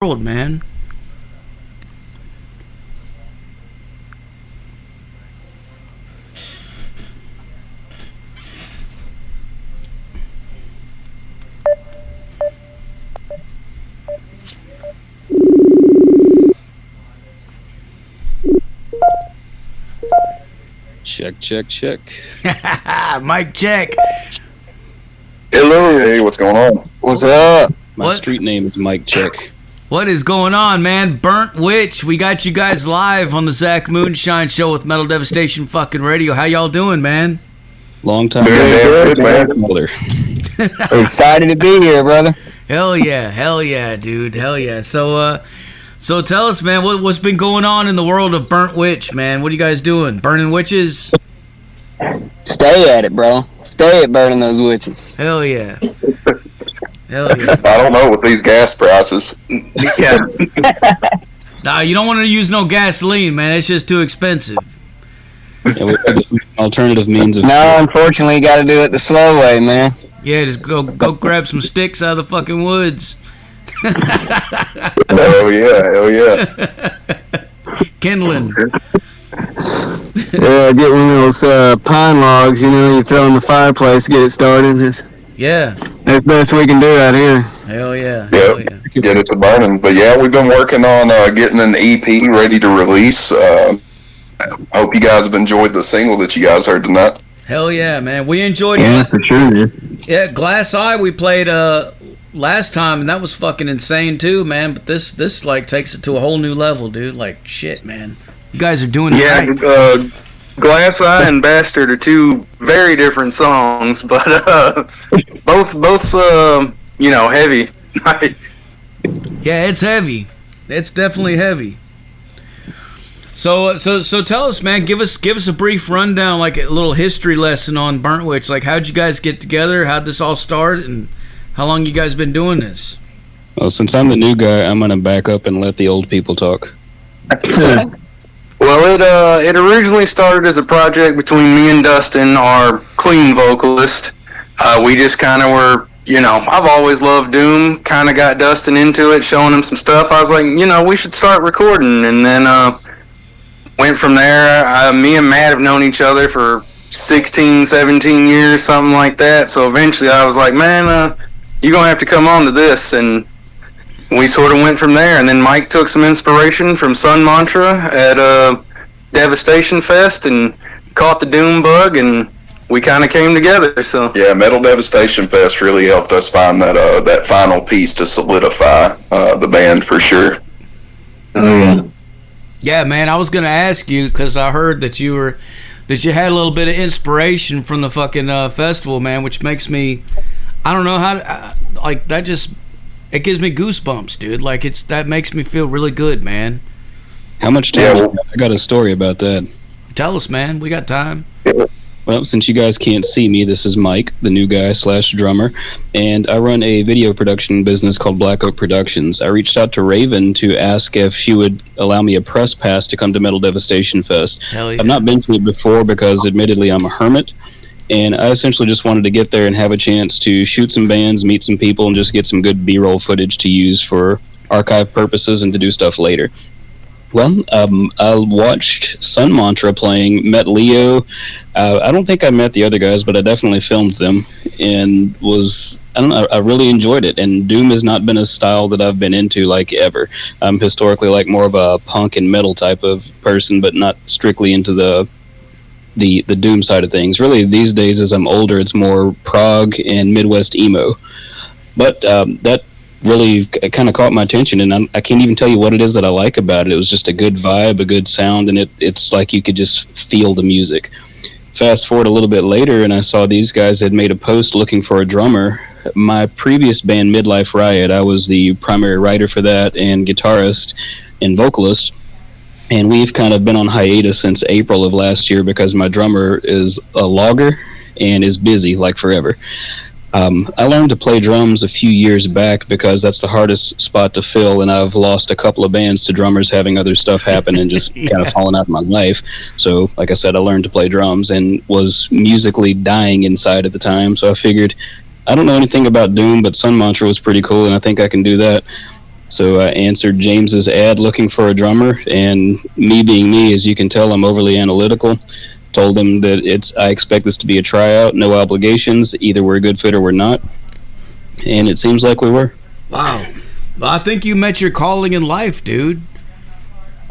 world, man. Check, check, check. Mic check. Hello. Hey, what's going on? What's up? My What? street name is Mike Check. What is going on, man? Burnt Witch. We got you guys live on the Zach Moonshine show with Metal Devastation fucking radio. How y'all doing, man? Long time Doing damn good, man. Caller. We're excited to be here, brother. Hell yeah, dude. Hell yeah. So tell us, man, what's been going on in the world of Burnt Witch, man? What are you guys doing? Burning witches? Stay at it, bro. Stay at burning those witches. Hell yeah. Hell yeah. I don't know with these gas prices. Yeah. Nah, you don't want to use no gasoline, man. It's just too expensive. Yeah, we have an alternative means of. No, unfortunately, you got to do it the slow way, man. Yeah, just go grab some sticks out of the fucking woods. Hell yeah. Kindling. Yeah, get one of those pine logs, you throw in the fireplace, get it started. Yeah. That's the best we can do out here. Hell yeah. Hell yeah. Get it to burning. But yeah, we've been working on getting an EP ready to release. Hope you guys have enjoyed the single that you guys heard tonight. Hell yeah, man. We enjoyed Yeah, it. for sure, man. Yeah, Glass Eye we played last time, and that was fucking insane too, man. But this like takes it to a whole new level, dude. Like shit, man. You guys are doing it right. Glass Eye and Bastard are two very different songs, but both heavy. Yeah, it's heavy. It's definitely heavy. So tell us, man. Give us a brief rundown, like a little history lesson on Burnt Witch. Like, how'd you guys get together? How'd this all start, and how long you guys been doing this? Well, since I'm the new guy, I'm gonna back up and let the old people talk. Well, it originally started as a project between me and Dustin, our clean vocalist. We just kind of were, I've always loved Doom. Kind of got Dustin into it, showing him some stuff. I was like, we should start recording, and then went from there. Me and Matt have known each other for 16, 17 years, something like that. So eventually I was like, man, you're going to have to come on to this. And we sort of went from there. And then Mike took some inspiration from Sun Mantra at Devastation Fest and caught the Doom bug, and we kind of came together. So Yeah, Metal Devastation Fest really helped us find that final piece to solidify the band for sure. Oh, yeah. Yeah, man. I was gonna ask you because I heard that you had a little bit of inspiration from the fucking festival, man, which makes me, I don't know how to, like that just. It gives me goosebumps, dude. Like that makes me feel really good, man. How much time? Yeah, I got a story about that. Tell us, man. We got time. Well, since you guys can't see me, this is Mike, the new guy / drummer, and I run a video production business called Black Oak Productions. I reached out to Raven to ask if she would allow me a press pass to come to Metal Devastation Fest. Hell yeah. I've not been to it before because, admittedly, I'm a hermit, and I essentially just wanted to get there and have a chance to shoot some bands, meet some people, and just get some good B-roll footage to use for archive purposes and to do stuff later. Well, I watched Sun Mantra playing, met Leo. I don't think I met the other guys, but I definitely filmed them, and I really enjoyed it. And Doom has not been a style that I've been into like ever. I'm historically like more of a punk and metal type of person, but not strictly into the Doom side of things. Really, these days as I'm older, it's more prog and Midwest emo. But that really kind of caught my attention, and I can't even tell you what it is that I like about it. It was just a good vibe, a good sound, and it's like you could just feel the music. Fast forward a little bit later, and I saw these guys had made a post looking for a drummer. My previous band, Midlife Riot, I was the primary writer for that and guitarist and vocalist, and we've kind of been on hiatus since April of last year because my drummer is a logger and is busy like forever. I learned to play drums a few years back because that's the hardest spot to fill, and I've lost a couple of bands to drummers having other stuff happen and just kind of falling out of my life. So, like I said, I learned to play drums and was musically dying inside at the time. So I figured, I don't know anything about Doom, but Sun Mantra was pretty cool, and I think I can do that. So I answered James's ad looking for a drummer, and me being me, as you can tell, I'm overly analytical. Told him that I expect this to be a tryout, no obligations. Either we're a good fit or we're not. And it seems like we were. Wow. Well, I think you met your calling in life, dude.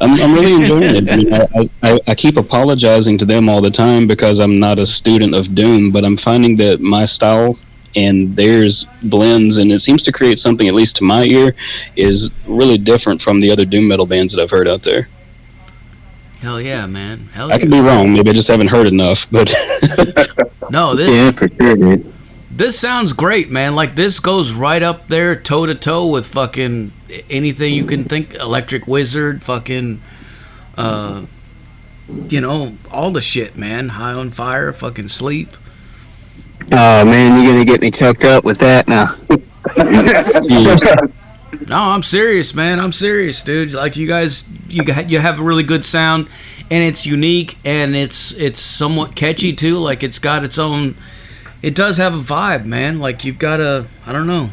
I'm really enjoying it. I mean, I keep apologizing to them all the time because I'm not a student of Doom, but I'm finding that my style and theirs blends, and it seems to create something, at least to my ear, is really different from the other Doom metal bands that I've heard out there. Hell yeah, man. Hell I could be wrong. Maybe I just haven't heard enough, but... No, Yeah, for sure, dude. this sounds great, man. Like, this goes right up there toe-to-toe with fucking anything you can think. Electric Wizard, fucking, you know, all the shit, man. High on Fire, fucking Sleep. Oh man, you're gonna get me choked up with that now. No, I'm serious, man. I'm serious, dude. Like, you guys, you have a really good sound, and it's unique, and it's somewhat catchy too. Like, it's got its own. It does have a vibe, man. Like, you've got a, I don't know.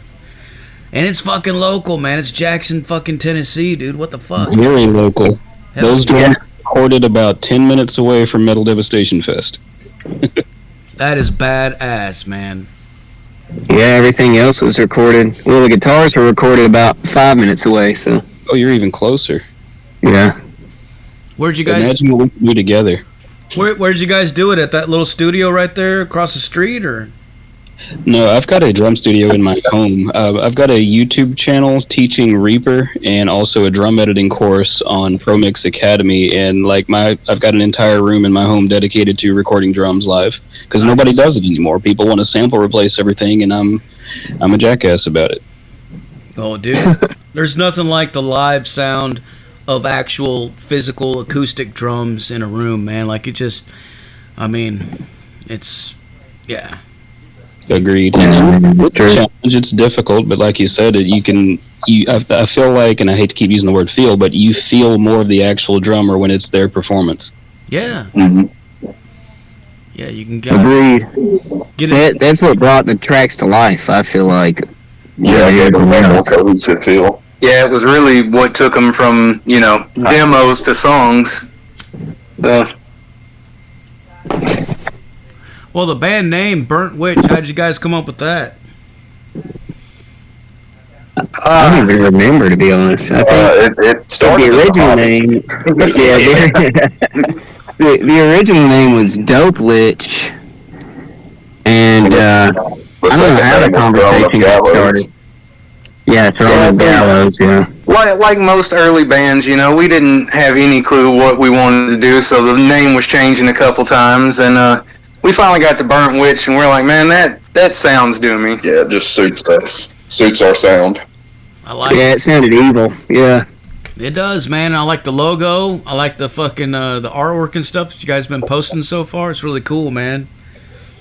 And it's fucking local, man. It's Jackson, fucking Tennessee, dude. What the fuck? Very local. Hell Those drums recorded about 10 minutes away from Metal Devastation Fest. That is badass, man. Yeah, everything else was recorded. Well, the guitars were recorded about 5 minutes away, so. Oh, you're even closer. Yeah. Where'd you guys? Imagine what we can do together. Where'd you guys do it? At that little studio right there across the street, or? No, I've got a drum studio in my home. I've got a YouTube channel teaching Reaper and also a drum editing course on ProMix Academy. And like I've got an entire room in my home dedicated to recording drums live because nobody does it anymore. People want to sample replace everything, and I'm a jackass about it. Oh, dude, there's nothing like the live sound of actual physical acoustic drums in a room, man. Like, it just, I mean, it's, yeah. Agreed. It's a challenge. It's difficult, but like you said, I feel like, and I hate to keep using the word feel, but you feel more of the actual drummer when it's their performance. Yeah. Mm-hmm. Yeah, you can Agreed. get it. That's what brought the tracks to life, I feel like. Yeah, Yeah, the more cohesive feel. Yeah, it was really what took them from, you know, demos to songs. Well, the band name, Burnt Witch, how'd you guys come up with that? I don't even remember, to be honest. I think It started the as a original hobby. name. The original name was Dope Lich, and I don't know how the conversation got started. Yeah, Throne of Gallows. Yeah. Like most early bands, you know, we didn't have any clue what we wanted to do, so the name was changing a couple times, and we finally got to Burnt Witch, and we're like, man, that sounds doomy. Yeah, it just suits us. Suits our sound. I like Yeah, it sounded evil. Yeah. it. Does, man. I like the logo. I like the fucking the artwork and stuff that you guys been posting so far. It's really cool, man.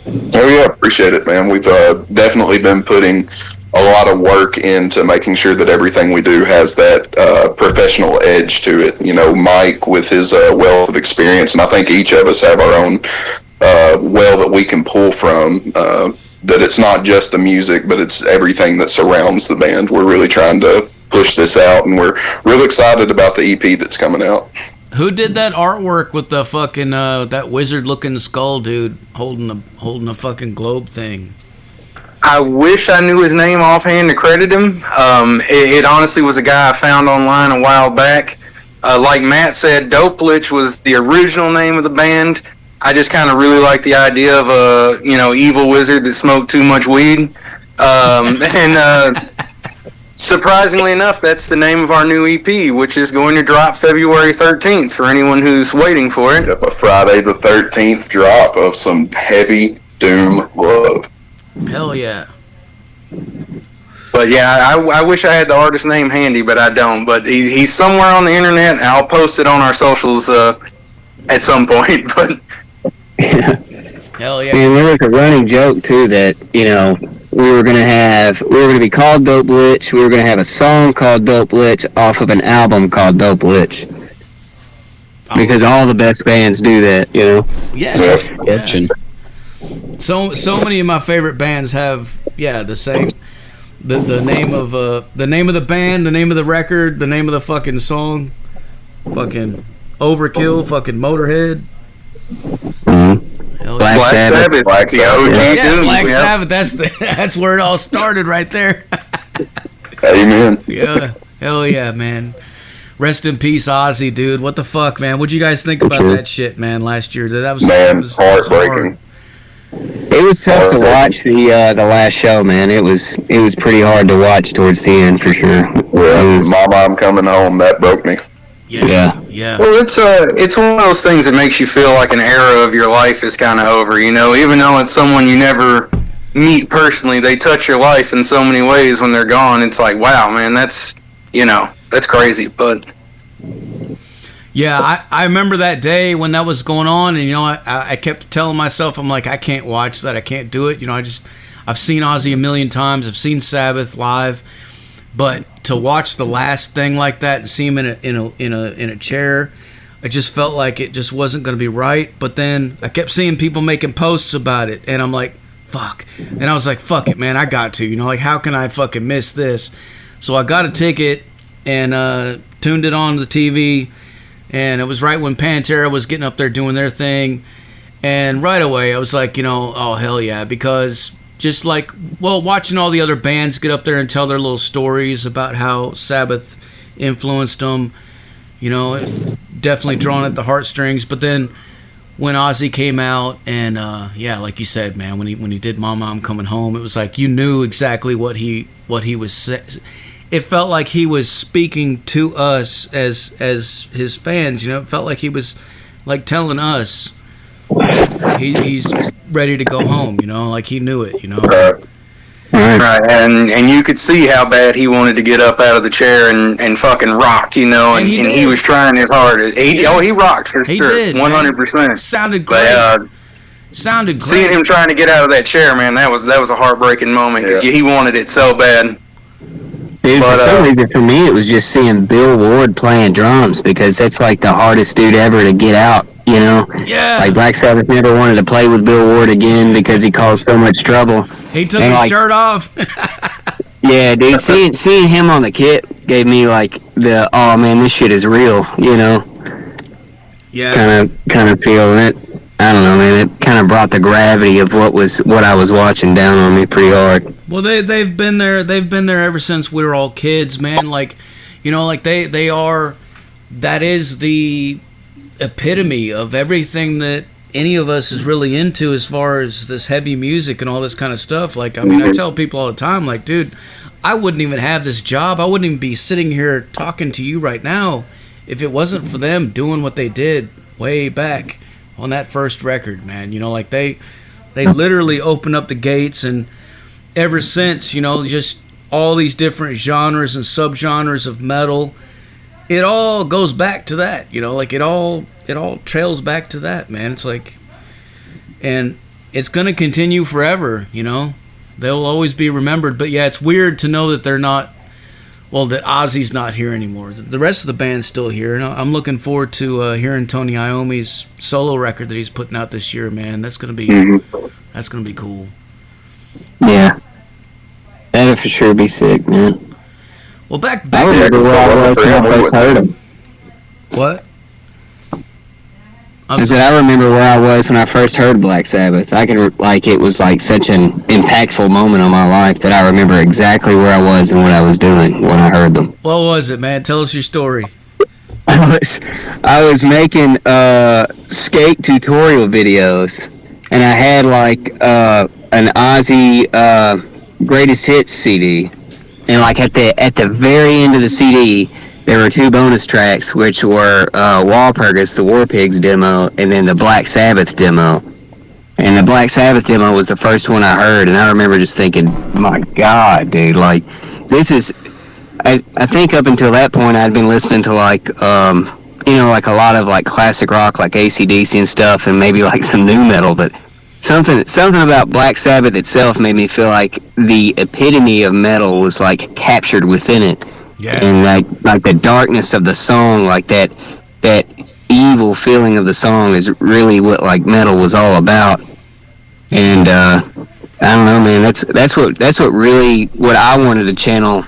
Oh yeah, appreciate it, man. We've definitely been putting a lot of work into making sure that everything we do has that professional edge to it. You know, Mike with his wealth of experience, and I think each of us have our own well that we can pull from. That it's not just the music, but it's everything that surrounds the band. We're really trying to push this out, and we're real excited about the EP that's coming out. Who did that artwork with the fucking that wizard-looking skull dude holding a fucking globe thing? I wish I knew his name offhand to credit him. It honestly was a guy I found online a while back. Like Matt said, Dope Lich was the original name of the band. I just kind of really like the idea of a, you know, evil wizard that smoked too much weed. Surprisingly enough, that's the name of our new EP, which is going to drop February 13th for anyone who's waiting for it. Yep, a Friday the 13th drop of some heavy doom love. Hell yeah. But yeah, I wish I had the artist name handy, but I don't. But he's somewhere on the internet, and I'll post it on our socials at some point. But Hell yeah. And there was a running joke too that, you know, we were gonna be called Dope Lich. We were gonna have a song called Dope Lich off of an album called Dope Lich. Because all the best bands do that, you know. Yeah. Fortune. So many of my favorite bands have the the name of the band, the name of the record, the name of the fucking song, fucking Overkill, fucking Motorhead. Black Sabbath. Black Sabbath. Yeah, Black Sabbath. That's where it all started, right there. Amen. Yeah, hell yeah, man. Rest in peace, Ozzy, dude. What the fuck, man? What'd you guys think about that shit, man? Last year, that was Heartbreaking. It was tough to watch the last show, man. It was pretty hard to watch towards the end for sure. Yeah, Mama, I'm Coming Home. That broke me. Yeah. Well, it's one of those things that makes you feel like an era of your life is kind of over. You know, even though it's someone you never meet personally, they touch your life in so many ways when they're gone. It's like, wow, man, that's crazy. But yeah, I remember that day when that was going on, and I kept telling myself, I'm like, I can't watch that, I can't do it. I've seen Ozzy a million times, I've seen Sabbath live, but to watch the last thing like that and see him in a chair, I just felt like it just wasn't going to be right. But then I kept seeing people making posts about it, and I'm like, fuck. And I was like, fuck it, man, I got to. Like, how can I fucking miss this? So I got a ticket and tuned it on the TV, and it was right when Pantera was getting up there doing their thing. And right away, I was like, oh, hell yeah, because just like, well, watching all the other bands get up there and tell their little stories about how Sabbath influenced them, definitely drawn at the heartstrings. But then when Ozzy came out, and yeah, like you said, man, when he did Mama, I'm Coming Home, it was like you knew exactly what he was saying. It felt like he was speaking to us as his fans. It felt like he was like telling us he's ready to go home. Like he knew it. Right, and you could see how bad he wanted to get up out of the chair and fucking rock. And he was trying his hardest. He rocked for he sure, did, 100%. Sounded great. But, sounded great. Seeing him trying to get out of that chair, man, that was a heartbreaking moment because he wanted it so bad. Dude, for some reason, for me, it was just seeing Bill Ward playing drums because that's like the hardest dude ever to get out, Yeah. Like Black Sabbath never wanted to play with Bill Ward again because he caused so much trouble. He took his shirt off. Yeah, dude, seeing him on the kit gave me like the, oh man, this shit is real, Yeah. Kind of feeling it. I don't know, man. It kind of brought the gravity of what I was watching down on me pretty hard. Well, they've been there. They've been there ever since we were all kids, man. Like, like they are. That is the epitome of everything that any of us is really into as far as this heavy music and all this kind of stuff. Like, I mean, I tell people all the time, like, dude, I wouldn't even have this job. I wouldn't even be sitting here talking to you right now if it wasn't for them doing what they did way back on that first record, man. Like they literally opened up the gates, and ever since, just all these different genres and subgenres of metal, it all goes back to that, like it all trails back to that, man. It's like, and it's gonna continue forever, they'll always be remembered. But yeah, it's weird to know that they're not, well, that Ozzy's not here anymore. The rest of the band's still here, and I'm looking forward to hearing Tony Iommi's solo record that he's putting out this year, man. That's gonna be cool. Yeah, that'll for sure be sick, man. Well, back I remember where I was when I first heard him. What? I remember where I was when I first heard Black Sabbath. It was like such an impactful moment on my life that I remember exactly where I was and what I was doing when I heard them. What was it, man? Tell us your story. I was making skate tutorial videos, and I had like an Ozzy greatest hits CD, and like at the very end of the CD, there were two bonus tracks, which were Walpurgis, the War Pigs demo, and then the Black Sabbath demo. And the Black Sabbath demo was the first one I heard, and I remember just thinking, my God, dude, like, this is... I think up until that point, I'd been listening to, like, like a lot of, like, classic rock, like AC/DC and stuff, and maybe, like, some new metal, but something about Black Sabbath itself made me feel like the epitome of metal was, like, captured within it. Yeah. And like the darkness of the song, like that evil feeling of the song is really what like metal was all about. And I don't know, man. That's what really what I wanted to channel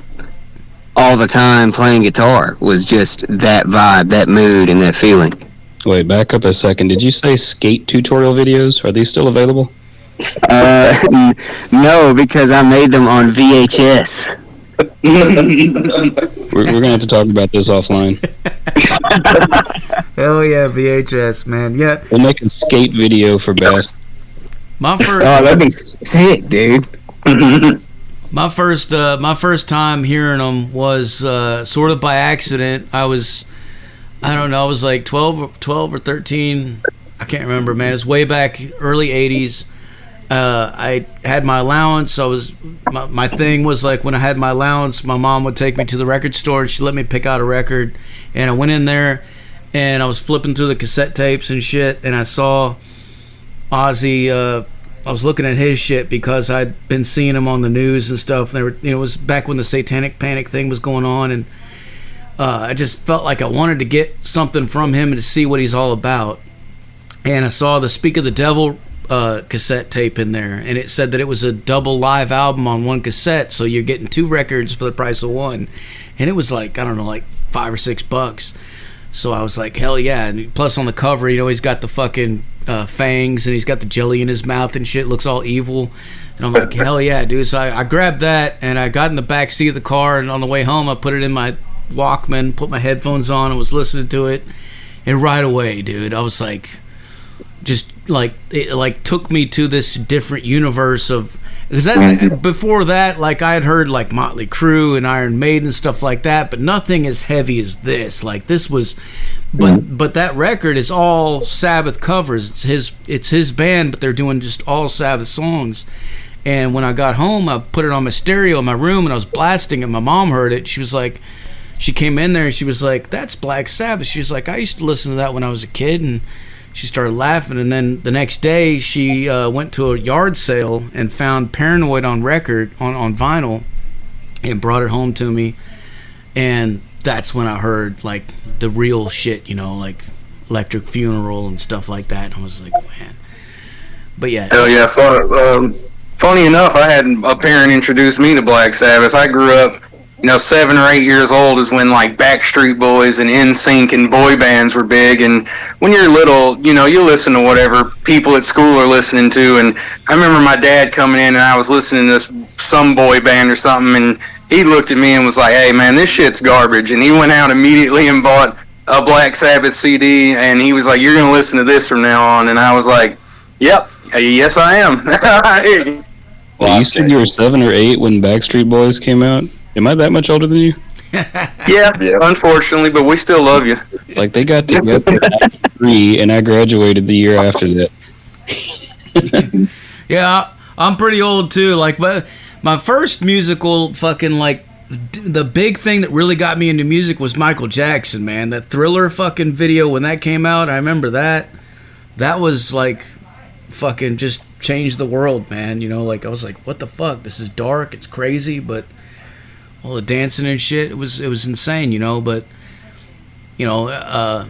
all the time playing guitar was just that vibe, that mood, and that feeling. Wait, back up a second. Did you say skate tutorial videos? Are these still available? No, because I made them on VHS. We're gonna have to talk about this offline. Hell yeah, VHS, man. Yeah. We'll make a skate video for Bass. My first. Oh, that'd be sick, dude. My first time hearing them was sort of by accident. I was like 12 or 13. I can't remember, man. It's way back, early 80s. I had my allowance. My thing was like when I had my allowance, my mom would take me to the record store and she let me pick out a record. And I went in there and I was flipping through the cassette tapes and shit. And I saw Ozzy. I was looking at his shit because I'd been seeing him on the news and stuff. And it was back when the Satanic Panic thing was going on, and I just felt like I wanted to get something from him and to see what he's all about. And I saw the Speak of the Devil cassette tape in there, and it said that it was a double live album on one cassette, so you're getting 2 records for the price of one. And it was like, I don't know, like $5 or $6. So I was like, hell yeah. And plus on the cover, he's got the fucking fangs and he's got the jelly in his mouth and shit, looks all evil. And I'm like, hell yeah, dude. So I grabbed that and I got in the back seat of the car, and on the way home I put it in my Walkman, put my headphones on and was listening to it. And right away, dude, I was like, just like, it like took me to this different universe of, because before that, like I had heard like Motley Crue and Iron Maiden and stuff like that, but nothing as heavy as this. Like this was, but that record is all Sabbath covers. It's his band, but they're doing just all Sabbath songs. And when I got home, I put it on my stereo in my room and I was blasting it. My mom heard it. She was like, she came in there and she was like, "That's Black Sabbath." She was like, "I used to listen to that when I was a kid." And she started laughing, and then the next day she went to a yard sale and found Paranoid on record, on vinyl, and brought it home to me. And that's when I heard like the real shit, like Electric Funeral and stuff like that. And I was like, man. But yeah. Hell yeah. Funny enough, I had a parent introduce me to Black Sabbath. I grew up, 7 or 8 years old is when like Backstreet Boys and NSYNC and boy bands were big. And when you're little, you listen to whatever people at school are listening to. And I remember my dad coming in and I was listening to some boy band or something, and he looked at me and was like, "Hey man, this shit's garbage." And he went out immediately and bought a Black Sabbath CD, and he was like, "You're gonna listen to this from now on." And I was like, "Yep, yes I am." Well, you said you were 7 or 8 when Backstreet Boys came out. Am I that much older than you? Yeah, unfortunately, but we still love you. Like, they got together at 3, and I graduated the year after that. Yeah, I'm pretty old too. Like, my first musical fucking, like, the big thing that really got me into music was Michael Jackson, man. That Thriller fucking video, when that came out, I remember that. That was, like, fucking just changed the world, man. Like, I was like, what the fuck? This is dark, it's crazy, but all the dancing and shit, it was insane, but I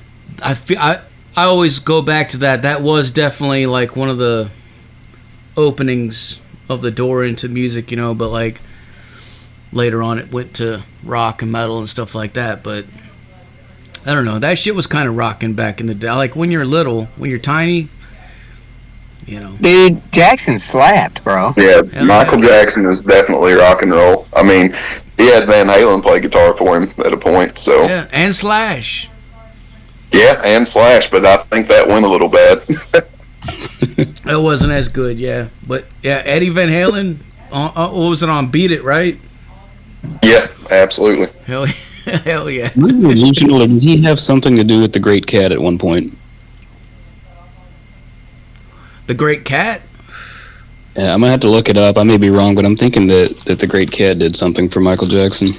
always go back to that. That was definitely like one of the openings of the door into music, but like later on it went to rock and metal and stuff like that. But I don't know, that shit was kind of rocking back in the day. Like when you're little, when you're tiny, Dude, Jackson slapped, bro. Yeah, Michael Jackson is definitely rock and roll. I mean, he had Van Halen play guitar for him at a point, so. Yeah, and Slash. Yeah, and Slash, but I think that went a little bad. It wasn't as good, yeah. But, yeah, Eddie Van Halen, what was it on Beat It, right? Yeah, absolutely. Hell yeah. Did he have something to do with the Great Cat at one point? The Great Cat? Yeah, I'm going to have to look it up. I may be wrong, but I'm thinking that the Great Cat did something for Michael Jackson.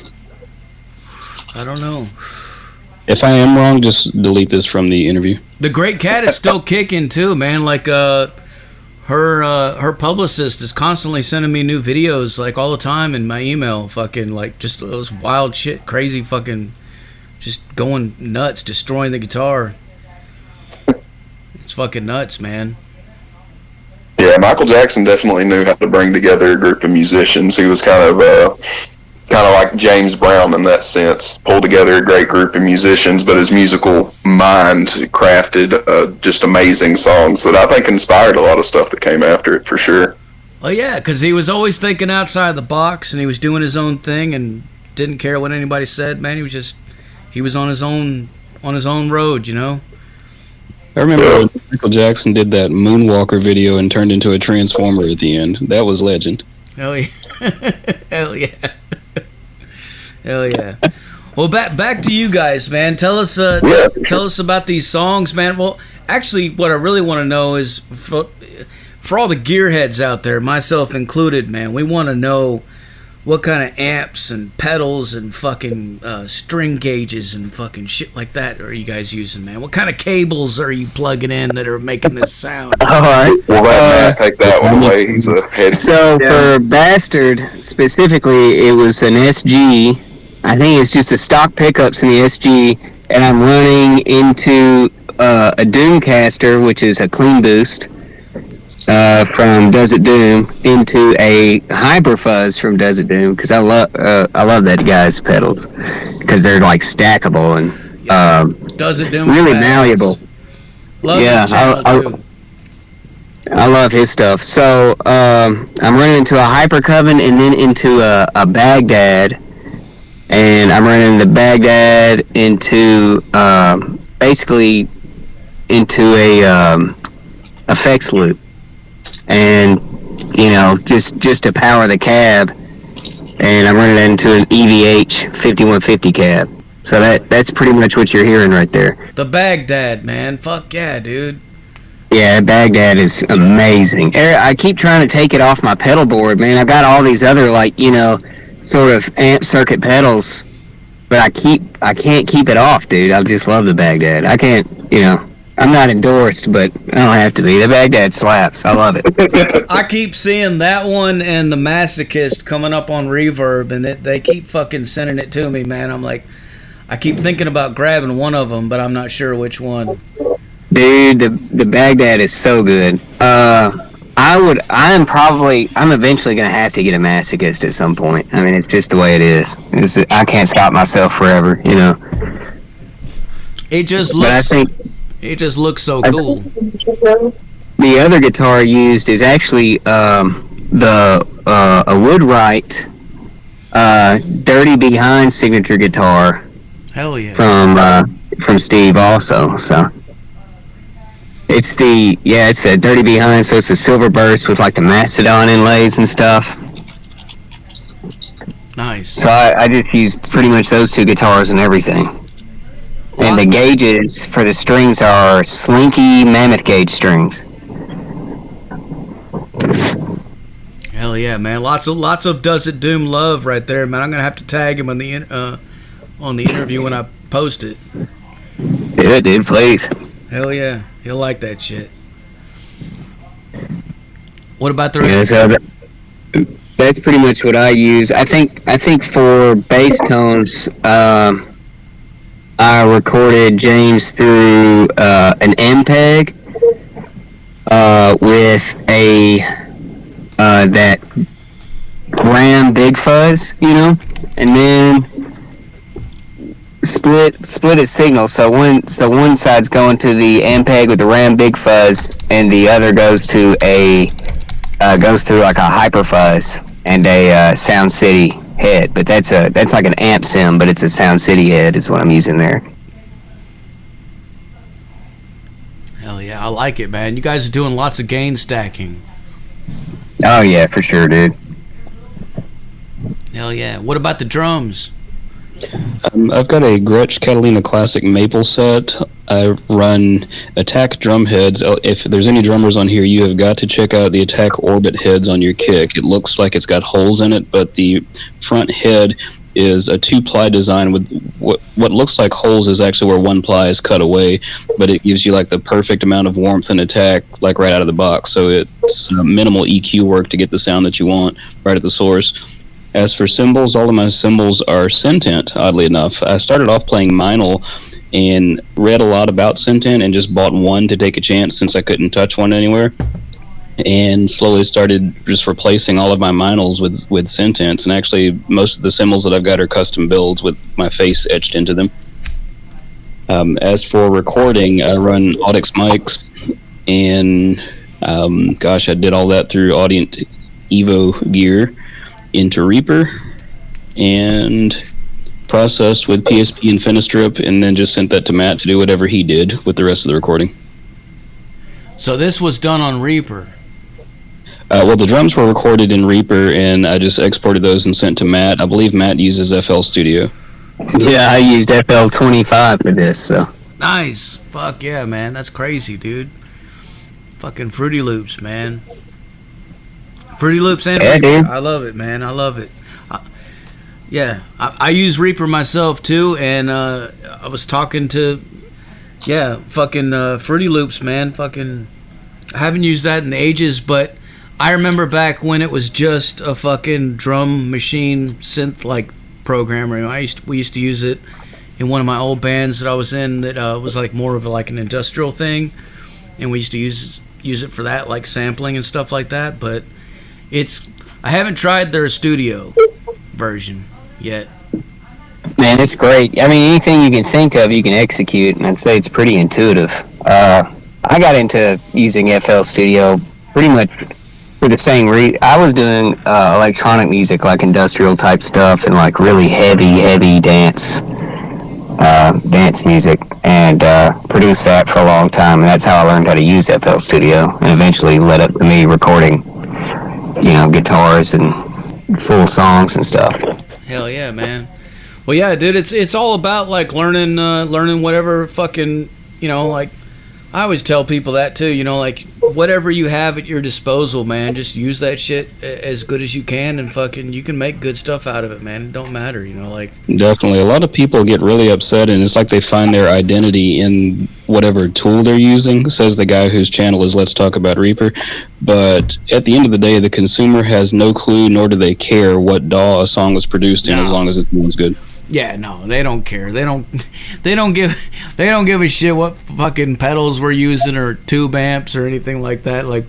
I don't know. If I am wrong, just delete this from the interview. The Great Cat is still kicking too, man. Like her publicist is constantly sending me new videos, like all the time in my email. Fucking like just those wild shit, crazy fucking, just going nuts, destroying the guitar. It's fucking nuts, man. Yeah, Michael Jackson definitely knew how to bring together a group of musicians. He was kind of like James Brown in that sense, pulled together a great group of musicians, but his musical mind crafted just amazing songs that I think inspired a lot of stuff that came after it, for sure. Well, yeah, because he was always thinking outside the box, and he was doing his own thing, and didn't care what anybody said. Man, he was on his own road, you know. I remember when Michael Jackson did that Moonwalker video and turned into a transformer at the end. That was legend. Hell yeah, hell yeah. Hell yeah. Well, back to you guys, man. Tell us about these songs, man. Well, actually, what I really want to know is for all the gearheads out there, myself included, man. We want to know what kind of amps and pedals and fucking string gauges and fucking shit like that are you guys using, man? What kind of cables are you plugging in that are making this sound? All right. We'll let Matt take that one away. He's a head. So for Bastard specifically, it was an SG. I think it's just the stock pickups in the SG, and I'm running into a Doomcaster, which is a clean boost from Does It Doom, into a Hyper Fuzz from Does It Doom, because I love that guy's pedals, because they're like stackable and Does It Doom really malleable. Love his channel too. I love his stuff. So I'm running into a Hyper Coven and then into a Baghdad. And I'm running the Baghdad into basically into a effects loop, and just to power the cab. And I'm running it into an EVH 5150 cab. So that's pretty much what you're hearing right there. The Baghdad, man, fuck yeah, dude. Yeah, Baghdad is amazing. I keep trying to take it off my pedal board, man. I got all these other sort of amp circuit pedals, but I can't keep it off, dude. I just love the Baghdad. I can't, I'm not endorsed, but I don't have to be. The Baghdad slaps. I love it. I keep seeing that one and the Masochist coming up on Reverb, and they keep fucking sending it to me, man. I'm like, I keep thinking about grabbing one of them, but I'm not sure which one. Dude, the Baghdad is so good. I'm eventually going to have to get a Masochist at some point. I mean, it's just the way it is. I can't stop myself forever, It just looks so cool. The other guitar used is actually a Woodwright Dirty Behind signature guitar. Hell yeah. From Steve also, so. It's the Dirty Behind, so it's the silver burst with like the Mastodon inlays and stuff. Nice. So I just used pretty much those two guitars and everything. And the gauges for the strings are Slinky Mammoth gauge strings. Hell yeah, man! Lots of Does It Doom love right there, man. I'm gonna have to tag him on the interview when I post it. Yeah, dude, please. Hell yeah, he'll like that shit. What about the rest? Yeah, so that's pretty much what I use. I think for bass tones, I recorded James through an MPEG with that Ram Big Fuzz, and then split his signal. So one side's going to the MPEG with the Ram Big Fuzz, and the other goes to goes through like a Hyper Fuzz and a Sound City head. But that's like an amp sim, but it's a Sound City head is what I'm using there. Hell yeah, I like it, man. You guys are doing lots of gain stacking. Oh yeah, for sure, dude. Hell yeah. What about the drums? I've got a Gretsch Catalina Classic Maple set. I run Attack drum heads. If there's any drummers on here, you have got to check out the Attack Orbit heads on your kick. It looks like it's got holes in it, but the front head is a 2-ply design with what looks like holes is actually where 1 ply is cut away, but it gives you like the perfect amount of warmth and attack like right out of the box. So it's minimal EQ work to get the sound that you want right at the source. As for cymbals, all of my cymbals are Syntent, oddly enough. I started off playing Meinl and read a lot about Syntent and just bought one to take a chance since I couldn't touch one anywhere. and slowly started just replacing all of my minals with sentence. And actually, most of the cymbals that I've got are custom builds with my face etched into them. As for recording, I run Audix mics, and I did all that through Audient Evo gear into Reaper, and processed with PSP and Finastrip, and then just sent that to Matt to do whatever he did with the rest of the recording. So this was done on Reaper. Well, the drums were recorded in Reaper, and I just exported those and sent to Matt. I believe Matt uses FL Studio. Yeah, I used FL25 for this, so. Nice. Fuck yeah, man. That's crazy, dude. Fucking Fruity Loops, man. Fruity Loops and Yeah, Reaper. dude. I love it, man. I love it. I use Reaper myself, too, and I was talking to, fucking Fruity Loops, man. Fucking, I haven't used that in ages, but I remember back when it was just a fucking drum machine synth-like programmer. We used to use it in one of my old bands that I was in that was like more of like an industrial thing, and we used to use it for that, like sampling and stuff like that. But I haven't tried their studio version yet. Man, it's great. I mean, anything you can think of, you can execute, and I'd say it's pretty intuitive. I got into using FL Studio pretty much for the same reason. I was doing electronic music, like industrial type stuff, and like really heavy dance music, and produced that for a long time, and that's how I learned how to use FL Studio, and eventually led up to me recording, guitars and full songs and stuff. Hell yeah, man. Well, yeah, dude, it's all about like learning whatever fucking, like I always tell people that too, like whatever you have at your disposal, man, just use that shit as good as you can, and fucking you can make good stuff out of it, man. It don't matter, like. Definitely. A lot of people get really upset, and it's like they find their identity in whatever tool they're using, says the guy whose channel is Let's Talk About Reaper. But at the end of the day, the consumer has no clue, nor do they care what DAW a song was produced in, as long as it sounds good. Yeah, no, they don't care. They don't give a shit what fucking pedals we're using or tube amps or anything like that. Like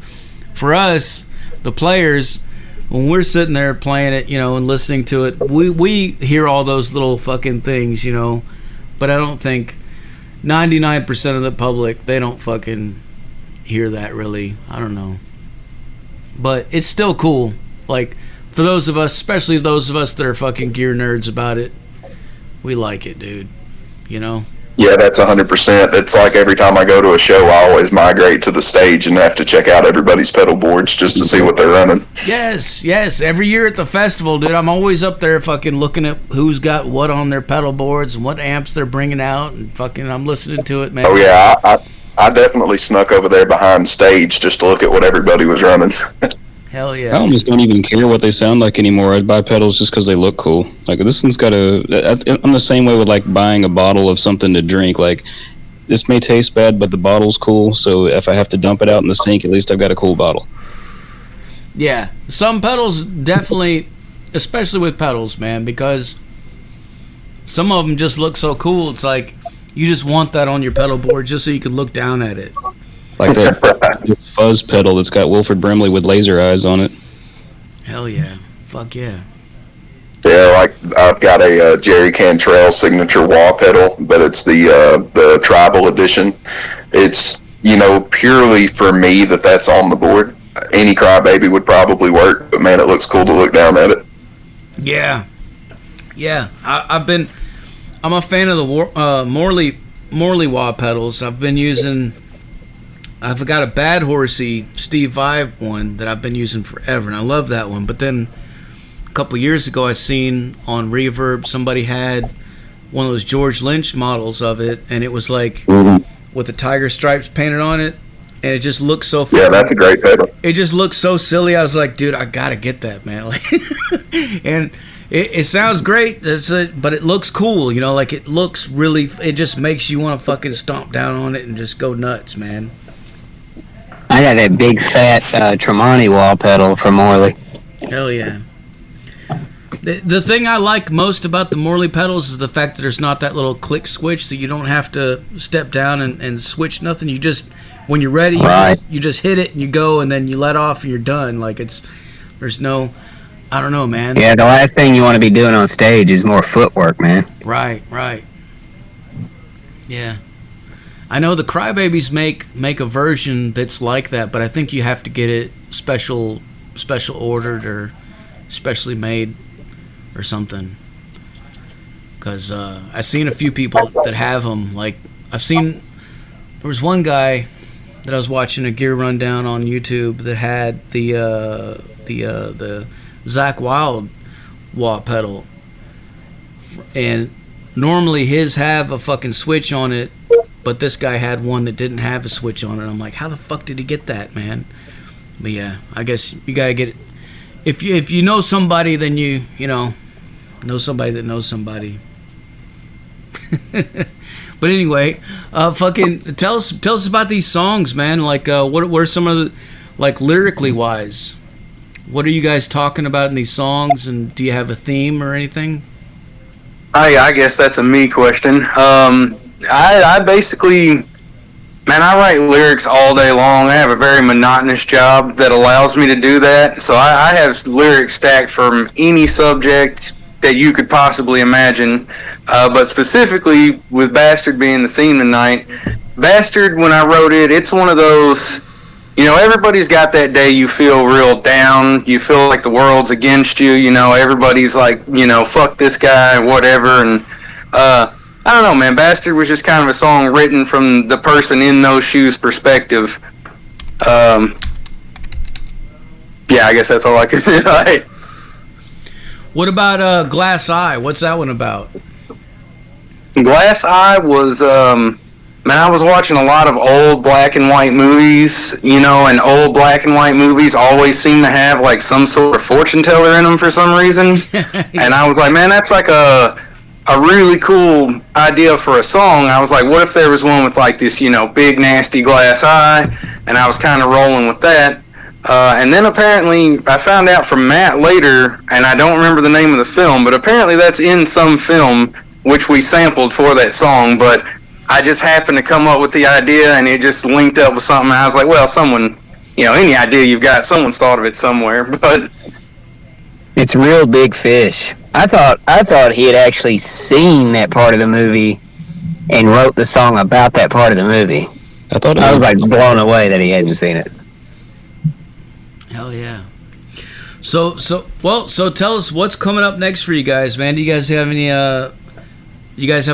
for us, the players, when we're sitting there playing it, and listening to it, we hear all those little fucking things, but I don't think 99% of the public, they don't fucking hear that really. I don't know. But it's still cool. Like for those of us, especially those of us that are fucking gear nerds about it, we like it, dude. Yeah, that's 100%. It's like every time I go to a show, I always migrate to the stage and have to check out everybody's pedal boards just to see what they're running. Yes. Every year at the festival, dude, I'm always up there fucking looking at who's got what on their pedal boards and what amps they're bringing out, and fucking I'm listening to it, man. Oh, yeah, I definitely snuck over there behind stage just to look at what everybody was running. Hell yeah. I almost don't even care what they sound like anymore. I'd buy pedals just because they look cool. Like, this one's got I'm the same way with, like, buying a bottle of something to drink. Like, this may taste bad, but the bottle's cool, so if I have to dump it out in the sink, at least I've got a cool bottle. Yeah. Some pedals definitely, especially with pedals, man, because some of them just look so cool. It's like, you just want that on your pedal board just so you can look down at it. Like that fuzz pedal that's got Wilford Brimley with laser eyes on it. Hell yeah. Fuck yeah. Yeah, like I've got a Jerry Cantrell signature wah pedal, but it's the tribal edition. It's, purely for me that's on the board. Any Crybaby would probably work, but man, it looks cool to look down at it. Yeah. I'm a fan of the Morley wah pedals. I've got a Bad Horsey Steve Vai one that I've been using forever, and I love that one. But then a couple years ago, I seen on Reverb somebody had one of those George Lynch models of it, and it was like with the tiger stripes painted on it, and it just looks so funny. Yeah, that's a great pedal. It just looks so silly. I was like, dude, I gotta get that, man. Like, and it sounds great, but it looks cool. Like it looks really. It just makes you want to fucking stomp down on it and just go nuts, man. I got that big fat Tremonti wall pedal from Morley. Hell yeah. The thing I like most about the Morley pedals is the fact that there's not that little click switch, so you don't have to step down and switch nothing. You just, when you're ready, you just hit it and you go, and then you let off and you're done. Like there's no, I don't know, man. Yeah, the last thing you want to be doing on stage is more footwork, man. Right. Yeah. I know the Crybabies make a version that's like that, but I think you have to get it special ordered or specially made or something. Because I've seen a few people that have them. Like, there was one guy that I was watching a gear rundown on YouTube that had the Zach Wild wah pedal, and normally his have a fucking switch on it, but this guy had one that didn't have a switch on it. I'm like, how the fuck did he get that, man? But yeah, I guess you gotta get it. If you know somebody, then you know somebody that knows somebody. But anyway, fucking tell us about these songs, man. Like, what are some of the, like, lyrically wise? What are you guys talking about in these songs, and do you have a theme or anything? I guess that's a me question. I basically, man, I write lyrics all day long. I have a very monotonous job that allows me to do that. So I have lyrics stacked from any subject that you could possibly imagine. But specifically with Bastard being the theme tonight, Bastard, when I wrote it, it's one of those, everybody's got that day you feel real down. You feel like the world's against you. Everybody's like, fuck this guy, whatever. And I don't know, man. Bastard was just kind of a song written from the person in those shoes' perspective. Yeah, I guess that's all I could say. What about Glass Eye? What's that one about? Glass Eye was, man, I was watching a lot of old black and white movies, and old black and white movies always seem to have like some sort of fortune teller in them for some reason. And I was like, man, that's like a really cool idea for a song. I was like, what if there was one with like this, big nasty glass eye? And I was kind of rolling with that. And then apparently I found out from Matt later, and I don't remember the name of the film, but apparently that's in some film which we sampled for that song, but I just happened to come up with the idea, and it just linked up with something. I was like, well, someone, any idea you've got, someone's thought of it somewhere. But it's Real Big Fish. I thought he had actually seen that part of the movie and wrote the song about that part of the movie. I was like blown away that he hadn't seen it. Hell yeah. So tell us what's coming up next for you guys, man. Do you guys have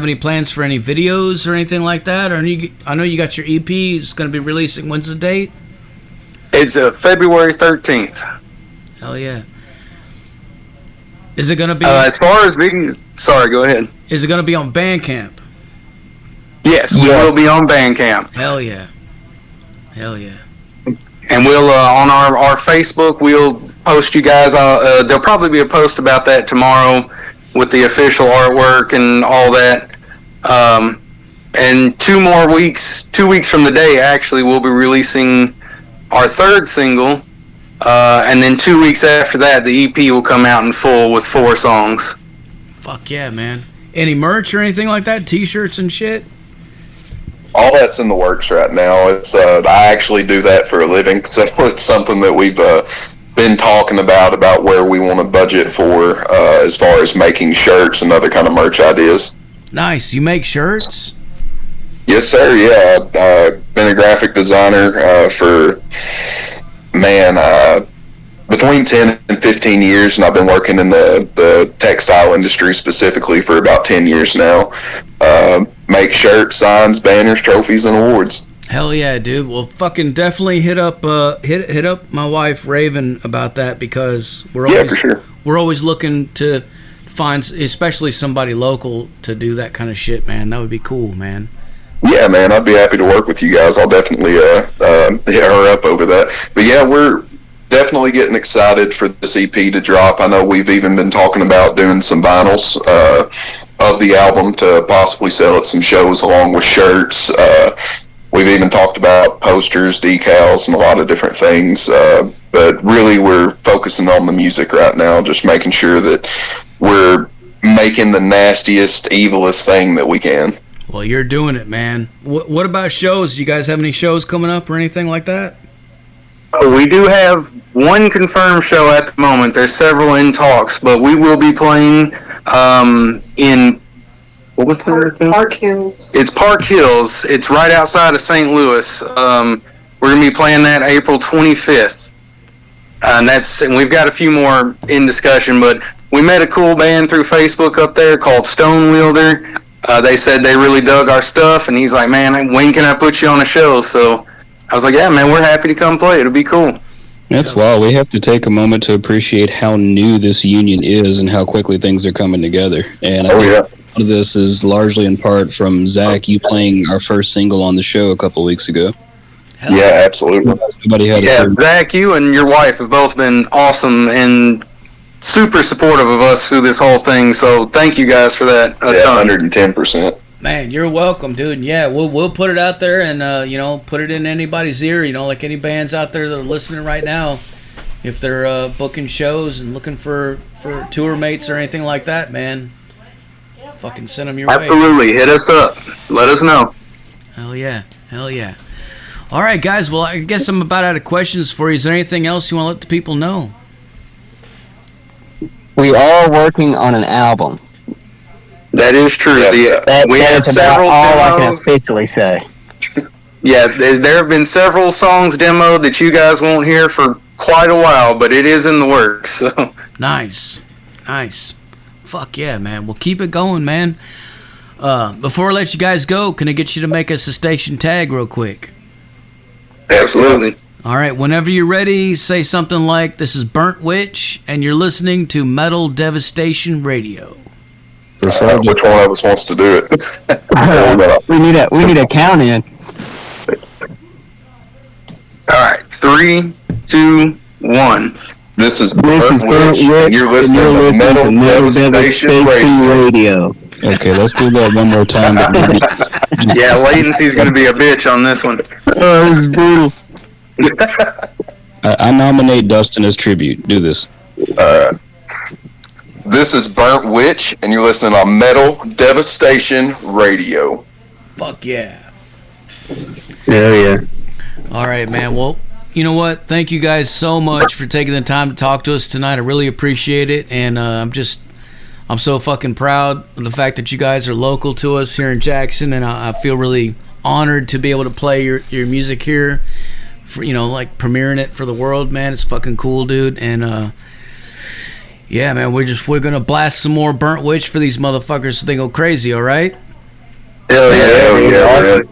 any plans for any videos or anything like that? Or I know you got your EP. It's going to be releasing. When's the date? It's February 13th. Hell yeah. Is it going to be... as far as being... Sorry, go ahead. Is it going to be on Bandcamp? Yes, we will be on Bandcamp. Hell yeah. And we'll, on our Facebook, we'll post you guys... there'll probably be a post about that tomorrow with the official artwork and all that. And 2 weeks from the day, actually, we'll be releasing our 3rd single. And then 2 weeks after that, the EP will come out in full with 4 songs. Fuck yeah, man. Any merch or anything like that? T-shirts and shit? All that's in the works right now. It's I actually do that for a living, so it's something that we've been talking about where we want to budget for as far as making shirts and other kind of merch ideas. Nice. You make shirts? Yes, sir. Yeah, been a graphic designer for between 10 and 15 years, and I've been working in the textile industry specifically for about 10 years now. Make shirts, signs, banners, trophies, and awards. Hell yeah, dude. Well, fucking definitely hit up my wife Raven about that, because we're always looking to find, especially somebody local, to do that kind of shit, man. That would be cool, man. Yeah, man, I'd be happy to work with you guys. I'll definitely hit her up over that. But yeah, we're definitely getting excited for this EP to drop. I know we've even been talking about doing some vinyls of the album to possibly sell at some shows along with shirts. We've even talked about posters, decals, and a lot of different things. But but really we're focusing on the music right now, just making sure that we're making the nastiest, evilest thing that we can. Well, you're doing it, man. What about shows? You guys have any shows coming up or anything like that? We do have one confirmed show at the moment. There's several in talks, but we will be playing in, what was the Park Hills. It's Park Hills. It's right outside of St. Louis. We're going to be playing that April 25th. And we've got a few more in discussion, but we met a cool band through Facebook up there called Stone Wielder. They said they really dug our stuff, and he's like, man, when can I put you on a show? So I was like, yeah, man, we're happy to come play. It'll be cool. That's wild. We have to take a moment to appreciate how new this union is and how quickly things are coming together. And I think a lot of this is largely in part from Zach, you playing our first single on the show a couple weeks ago. Yeah, absolutely. Zach, you and your wife have both been awesome and super supportive of us through this whole thing. So thank you guys for that. 110%. Man, you're welcome, dude. Yeah, we'll put it out there and put it in anybody's ear. Like any bands out there that are listening right now, if they're booking shows and looking for tour mates or anything like that, man, fucking send them your way. Absolutely, hit us up. Let us know. Hell yeah. All right, guys. Well, I guess I'm about out of questions for you. Is there anything else you want to let the people know? We are working on an album. That is true. That is about all I can officially say. Yeah, there have been several songs demoed that you guys won't hear for quite a while, but it is in the works. So. Nice. Fuck yeah, man. Well, keep it going, man. Before I let you guys go, can I get you to make us a station tag real quick? Absolutely. All right, whenever you're ready, say something like, "This is Burnt Witch, and you're listening to Metal Devastation Radio." Which one of us wants to do it? we need a count in. All right, 3, 2, 1. This is Burnt Witch, and you're listening to Metal Devastation Radio. Okay, let's do that one more time. Yeah, latency's going to be a bitch on this one. Oh, this is brutal. I nominate Dustin as tribute. Do this. This is Burnt Witch, and you're listening on Metal Devastation Radio. Fuck yeah. Hell yeah. All right, man. Well, you know what? Thank you guys so much for taking the time to talk to us tonight. I really appreciate it, and I'm so fucking proud of the fact that you guys are local to us here in Jackson, and I feel really honored to be able to play your music here, for like premiering it for the world, man. It's fucking cool, dude. And yeah, man, we're gonna blast some more Burnt Witch for these motherfuckers so they go crazy. All right? Hell yeah, awesome.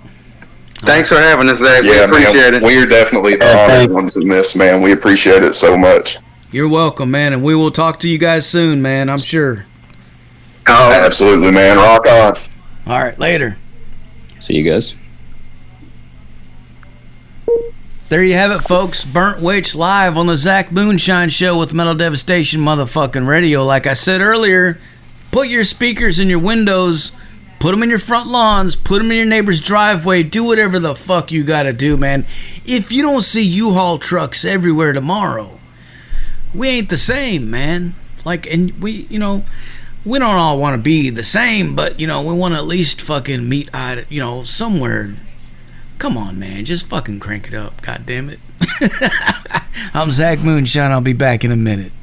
Thanks for having us, Zach. We appreciate it. We are definitely the honored ones in this, man. We appreciate it so much. You're welcome, man, and we will talk to you guys soon, man. I'm sure. Oh, absolutely, man. Rock on. All right, later. See you guys. There you have it, folks. Burnt Witch live on the Zach Moonshine Show with Metal Devastation motherfucking Radio. Like I said earlier, put your speakers in your windows, put them in your front lawns, put them in your neighbor's driveway, do whatever the fuck you gotta do, man. If you don't see U-Haul trucks everywhere tomorrow, we ain't the same, man. Like, and we don't all want to be the same, but, we want to at least fucking meet, somewhere. Come on, man. Just fucking crank it up. God damn it. I'm Zach Moonshine. I'll be back in a minute.